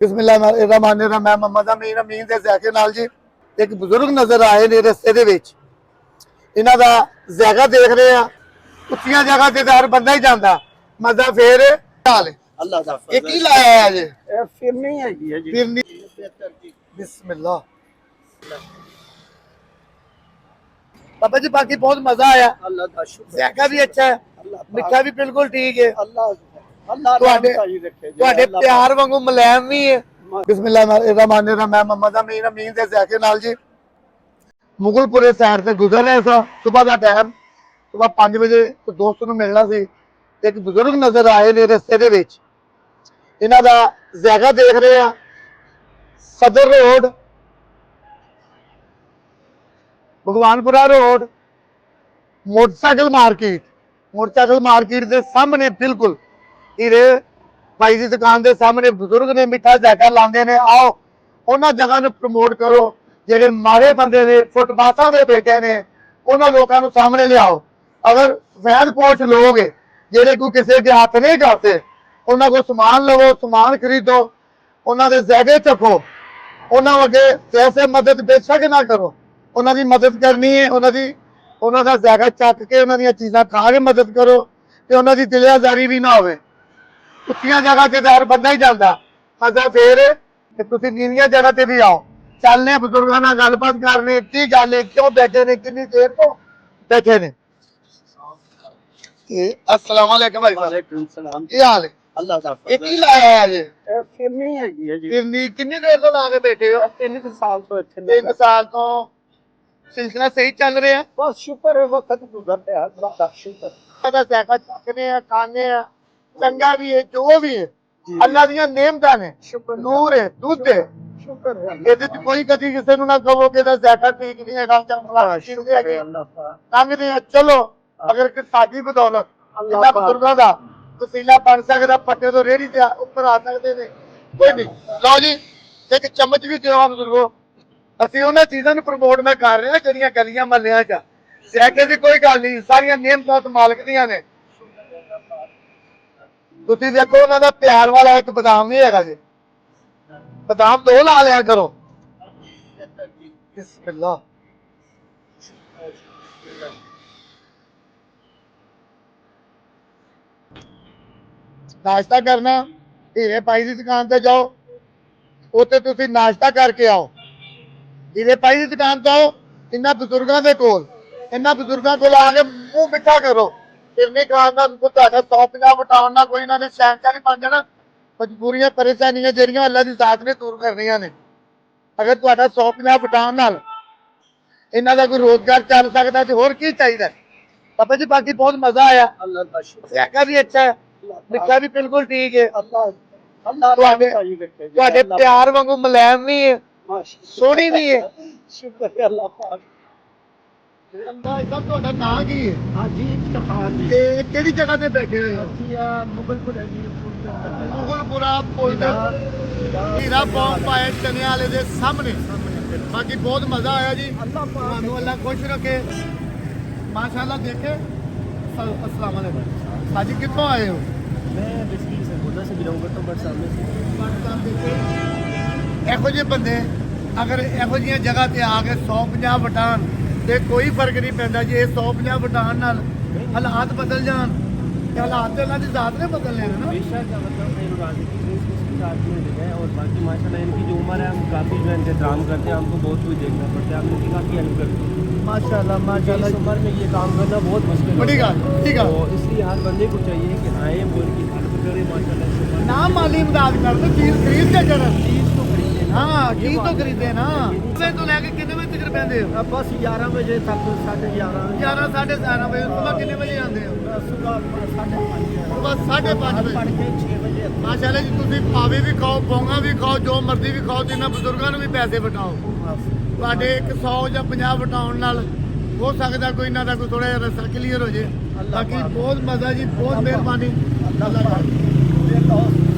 ਬਿਸਮਿਲ੍ਲਾਹਿਰਰਹਿਮਾਨਿਰਰਹੀਮ। ਮੈਂ ਮੁਹੰਮਦ ਅਮੀਨ ਦੇ ਜ਼ਾਇਕੇ ਨਾਲ ਜੀ ਇੱਕ ਬਜ਼ੁਰਗ ਨਜ਼ਰ ਆਏ ਨੇ ਰਸਤੇ ਦੇ ਵਿੱਚ। ਇਹਨਾਂ ਦਾ ਜ਼ਾਇਕਾ ਦੇਖ ਰਹੇ ਆ। ਉੱਚੀਆਂ ਜਗ੍ਹਾ ਤੇ ਹਰ ਬੰਦਾ ਹੀ ਜਾਂਦਾ, ਮਜ਼ਾ ਫੇਰ ਹਾਲ ਅੱਲਾਹ ਦਾ ਇਹ ਕੀ ਲਾਇਆ ਹੈ ਜੀ? ਇਹ ਫਿਰਨੀ ਹੈਗੀ ਹੈ ਜੀ। ਫਿਰਨੀ। ਬਿਸਮਿल्लाह बाबा जी, बाकी बहुत मजा आया। अल्लाह का शुक्र, ਜ਼ਾਇਕਾ भी अच्छा है, मिठा भी बिल्कुल ठीक है। अल्लाह ਤੁਹਾਡੇ रखे ਤੁਹਾਡੇ ਪਿਆਰ ਵਾਂਗੂ ਮੁਲਾਇਮ ਵੀ ਹੈ। ਬਿਸਮਿਲ੍ਲਾਹਿਰਰਹਿਮਾਨਿਰਰਹੀਮ। ਮੈਂ ਮੁਹੰਮਦ ਅਮੀਨ ਦੇ ਜ਼ਾਇਕੇ ਨਾਲ ਜੀ ਮੁਗਲਪੁਰੇ ਸਾਈਡ ਤੇ ਗੁਜ਼ਰ ਰਿਹਾ ਸੀ। ਸਵੇਰ ਦਾ ਟਾਈਮ, ਸਵੇਰ 5 ਵਜੇ ਦੋਸਤ ਨੂੰ ਮਿਲਣਾ ਸੀ ਤੇ ਇੱਕ ਬਜ਼ੁਰਗ ਨਜ਼ਰ ਆਏ ਨੇ ਰਸਤੇ ਦੇ ਵਿੱਚ। ਇਹਨਾਂ ਦਾ ਜ਼ਾਇਕਾ ਦੇਖ ਰਹੇ ਆ। ਸਦਰ road, Bhagwanpura road, motorcycle market के सामने बिल्कुल हीरे भाई की दुकान के सामने बजुर्ग ने मिठा ਜ਼ਾਇਕਾ लाते ने। आओ उन्होंने जगह को प्रमोट करो। जेडे मारे बंदे ने फुटपाथों के बैठे ने उन्होंने लोगों को सामने लियाओ। अगर वैध पोष लोग जेडे कोई किसी के हाथ नहीं करते, उन्होंने को समान लवो, समान खरीदो, उन्होंने ਜ਼ਾਇਕੇ चखो। उन्होंने अगे पैसे मदद बेशक ना करो, उन्होंने मदद करनी है। उन्होंने ਜ਼ਾਇਕਾ चक के उन्होंने चीज़ा खा के मदद करो तो उन्होंने दिलियाजारी भी ना हो। ਉੱਚੀਆਂ जगह से हर बंदा ही जाता, मजा फिर नीवियां जगह से भी आओ। चलने बजुर्गों नाल गलबात करने, की गल है, क्यों बैठे ने, कितनी देर तो बैठे ने। अस्सलाम वालेकुम भाई। वालेकुम सलाम। की हाल है? अल्लाह का ये की लाया है जी? ਇਹ ਫਿਰਨੀ ਹੈਗੀ ਹੈ ਜੀ। फिरनी कितनी देर तो ला के बैठे हो? 3 ਸਾਲ ਤੋਂ ਇੱਥੇ 3 साल तो सिलसिला सही चल रहा है। ਬਸ ਸ਼ੁਕਰ ਹੈ, ਵਕਤ ਗੁਜ਼ਰ ਰਿਹਾ ਅੱਲਾਹ ਦਾ ਸ਼ੁਕਰ। ਦਾ ਜ਼ਾਇਕਾ ਚੱਕਨੇ ਆ, ਖਾਣੇ ਆ, ਚੰਗਾ ਵੀ ਹੈ, ਜੋ ਵੀ ਹੈ ਅੱਲਾਹ ਦੀਆਂ ਨੇਮਤਾਂ ਨੇ। ਸ਼ੁਕਰ ਨੂਰ ਹੈ, ਦੁੱਧ ਹੈ। ਸ਼ੁਕਰ ਹੈ ਇਹਦੇ ਚ ਕੋਈ ਕਦੀ ਕਿਸੇ ਨੂੰ ਨਾ ਕਹੋ ਕਿ ਇਹਦਾ ਜ਼ਾਇਕਾ ਠੀਕ ਨਹੀਂ ਹੈਗਾ, ਚੰਗਾ ਸ਼ੁਕਰ ਹੈ ਅੱਲਾਹ ਪਾਕ। ਤੰਗਦੇ ਆ। ਚਲੋ ਅਗਰ ਕਿ ਸਾਡੀ ਬਦੌਲਤ ਅੱਲਾਹ ਇਹਨਾਂ ਪਾਕ। ਬਜ਼ੁਰਗਾਂ ਦਾ ਵਸੀਲਾ ਬਣ ਸਕਦਾ, ਪੱਟੇ ਤੋਂ ਰੇੜੀ ਤੇ ਉੱਪਰ ਆ ਸਕਦੇ ਨੇ, ਕੋਈ ਨਹੀਂ। ਲਓ ਜੀ, ਇੱਕ ਚਮਚ ਵੀ ਦਿਓ ਬਜ਼ੁਰਗੋ। ਅਸੀਂ ਉਹਨਾਂ ਚੀਜ਼ਾਂ ਨੂੰ ਪ੍ਰਮੋਟ ਮੈਂ ਕਰ ਰਿਹਾ ਜਿਹੜੀਆਂ ਗਲੀਆਂ ਮਹੱਲਿਆਂ 'ਚ। ਜ਼ਾਇਕੇ ਦੀ ਕੋਈ ਗੱਲ ਨਹੀਂ, ਸਾਰੀਆਂ ਨੇਮਤਾਂ ਮਾਲਕ ਦੀਆਂ ਨੇ। ਤੁਸੀਂ ਦੇਖੋ ਉਹਨਾਂ ਦਾ ਪਿਆਰ ਵਾਲਾ ਇੱਕ ਬਦਾਮ ਨਹੀਂ ਹੈਗਾ ਜੀ, ਬਦਾਮ 2 ਲਾ ਲਿਆ ਕਰੋ। ਬਿਸਮਿल्लाह। नाश्ता करना, हीरे भाई की दुकान पे जाओ, उत्थे तुसी नाश्ता करके आओ। हीरे भाई की दुकान पे आओ, इन्हां बजुर्गों के कोल, इन्हां बजुर्गों को आके मुंह मिठा करो। फिरनी खान का तुहाडा 150 वटाउण ना कोई इन्हां ने शहंशाह नहीं बन जाना। मजबूरियां परेशानियां ਜਿਹੜੀਆਂ अल्लाह की ज़ात ने दूर करनियां ने। अगर तुहाडा 150 वटाउण नाल इन्हां दा कोई रोजगार चल सकदा ते होर की चाहिदा। बाबा जी, बाकी बहुत मजा आया। अल्लाह का शुक्र। ਜ਼ਾਇਕਾ भी अच्छा है, मिठा भी बिल्कुल ठीक है। अल्लाह ਤੁਹਾਡੇ रखे ਤੁਹਾਡੇ ਪਿਆਰ ਵਾਂਗੂ ਮੁਲਾਇਮ ਵੀ ਹੈ, ਸੋਹਣੀ ਵੀ ਹੈ। ਸ਼ੁਕਰ ਹੈ ਅੱਲਾਹ ਪਾਕ। ਸਭ ਤੁਹਾਡਾ ਨਾਂ ਕੀ ਹੈ? ਹਾਂਜੀ ਇਤਫਾਕ ਜੀ। ਤੇ ਕਿਹੜੀ ਜਗ੍ਹਾ ਤੇ ਬੈਠੇ ਹੋਏ ਹੋ? ਅਸੀਂ ਆ ਮੁਗਲਪੁਰ ਹੈ ਜੀ। ਮੁਗਲਪੁਰਾ ਪੁੱਲ ਤੇ ਹੀਰਾ ਬੌਂਬ ਪਾਏ ਚਨੇ ਵਾਲੇ ਦੇ ਸਾਹਮਣੇ। ਬਾਕੀ ਬਹੁਤ ਮਜ਼ਾ ਆਇਆ ਜੀ। ਅੱਲਾਹ ਪਾਕ ਤੁਹਾਨੂੰ ਅੱਲਾ ਖੁਸ਼ ਰੱਖੇ, ਮਾਸ਼ਾਅੱਲਾ। ਦੇਖੇ अस्सलाम वालेकुम। हाजी, कितों आए हो? मैं बेसिकली सरगोदा से बिलोंग करता हूँ, बट सामने से ਇਹੋ ਜਿਹੇ ਬੰਦੇ ਅਗਰ ਇਹੋ ਜਿਹੀਆਂ ਜਗ੍ਹਾ ਤੇ ਆ ਕੇ 150 ਵਟਾਣ ਤੇ ਕੋਈ ਫਰਕ ਨਹੀਂ ਪੈਂਦਾ ਜੀ। ਇਹ 150 ਵਟਾਣ ਨਾਲ ਹਾਲਾਤ ਬਦਲ ਜਾਣ ਤੇ ਹਾਲਾਤ ਤੇ ਉਹਨਾਂ ਦੀ ਜ਼ਾਤ ਨੇ ਬਦਲ ਲੈਣਾ ਨਾ। बेशक मतलब राजी की जगह है। और बाकी माशाल्लाह इनकी जो उम्र है, हम काफ़ी जो इंतजाम करते हैं, हमको बहुत कुछ देखना पड़ता है, हम इनकी काफ़ी हेल्प करते हैं। माशाल्लाह माशाल्लाह। इस उम्र में ये काम करना बहुत मुश्किल बड़ी होता गल, है। ठीक है। तो इसलिए हर बंदे को चाहिए कि आए वो इनकी हेल्प करे। माशाल्लाह इस उम्र में ना माली इमदाद कर दो, चीज खरीद के जरा। चीज़ तो खरीदे ना। हाँ, ये चीज तो बात है। खरीदे ना। सुबह तो लेके कितने बजे तक पैंदे हो? अब बस 11 बजे तक, 11:30 11 11:30 बजे। सुबह कितने बजे आते हो? सुबह 5:30 सुबह 5:30 बजे। पढ़ के 6 बजे ਮਾਸ਼ਾਅੱਲਾ ਜੀ, ਤੁਸੀਂ ਪਾਵੇ ਵੀ ਖਾਓ, ਪੌਂਗਾ ਵੀ ਖਾਓ, ਜੋ ਮਰਜ਼ੀ ਵੀ ਖਾਓ ਤੇ ਇਹਨਾਂ ਬਜ਼ੁਰਗਾਂ ਨੂੰ ਵੀ ਪੈਸੇ ਵਟਾਓ। ਤੁਹਾਡੇ 100 ਜਾਂ 50 ਵਟਾਉਣ ਨਾਲ ਹੋ ਸਕਦਾ ਕੋਈ ਇਹਨਾਂ ਦਾ ਕੋਈ ਥੋੜਾ ਜਿਹਾ ਰਸਤਾ ਕਲੀਅਰ ਹੋ ਜੇ। ਬਾਕੀ ਬਹੁਤ ਮਜ਼ਾ ਜੀ, ਬਹੁਤ ਮਿਹਰਬਾਨੀ। अल्लाह